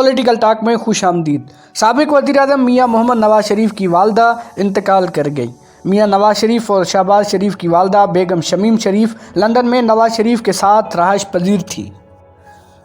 Political talk میں خوش آمدید۔ سابق وزیر اعظم میاں محمد نواز شریف کی والدہ انتقال کر گئی۔ میاں نواز شریف اور شہباز شریف کی والدہ بیگم شمیم شریف لندن میں نواز شریف کے ساتھ رہائش پذیر تھیں۔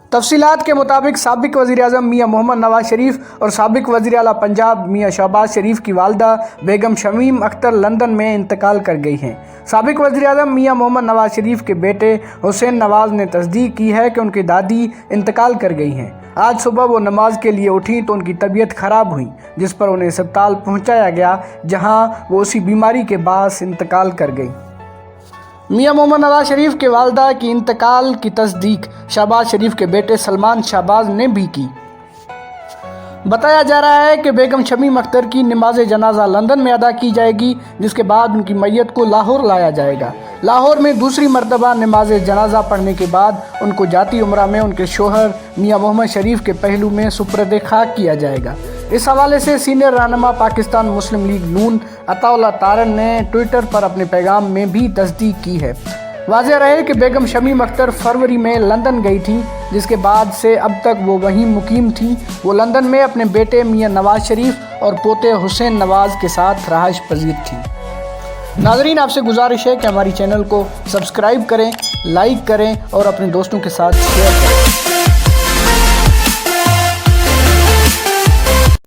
تفصیلات کے مطابق سابق وزیر اعظم میاں محمد نواز شریف اور سابق وزیر اعلیٰ پنجاب میاں شہباز شریف کی والدہ بیگم شمیم اختر لندن میں انتقال کر گئی ہیں۔ سابق وزیر اعظم میاں محمد نواز شریف کے بیٹے حسین نواز نے تصدیق کی ہے کہ ان کی دادی انتقال کر گئی ہیں۔ آج صبح وہ نماز کے لیے اٹھیں تو ان کی طبیعت خراب ہوئی، جس پر انہیں اسپتال پہنچایا گیا، جہاں وہ اسی بیماری کے باعث انتقال کر گئی۔ میاں محمد نواز شریف کے والدہ کی انتقال کی تصدیق شہباز شریف کے بیٹے سلمان شہباز نے بھی کی۔ بتایا جا رہا ہے کہ بیگم شمیم اختر کی نماز جنازہ لندن میں ادا کی جائے گی، جس کے بعد ان کی میت کو لاہور لایا جائے گا۔ لاہور میں دوسری مرتبہ نماز جنازہ پڑھنے کے بعد ان کو جاتی عمرہ میں ان کے شوہر میاں محمد شریف کے پہلو میں سپرد خاک کیا جائے گا۔ اس حوالے سے سینئر رہنما پاکستان مسلم لیگ نون عطا اللہ تارن نے ٹوئٹر پر اپنے پیغام میں بھی تصدیق کی ہے۔ واضح رہے کہ بیگم شمیم اختر فروری میں لندن گئی تھیں، جس کے بعد سے اب تک وہ وہیں مقیم تھیں۔ وہ لندن میں اپنے بیٹے میاں نواز شریف اور پوتے حسین نواز کے ساتھ رہائش پذیر تھیں۔ ناظرین، آپ سے گزارش ہے کہ ہماری چینل کو سبسکرائب کریں، لائک کریں اور اپنے دوستوں کے ساتھ شیئر کریں۔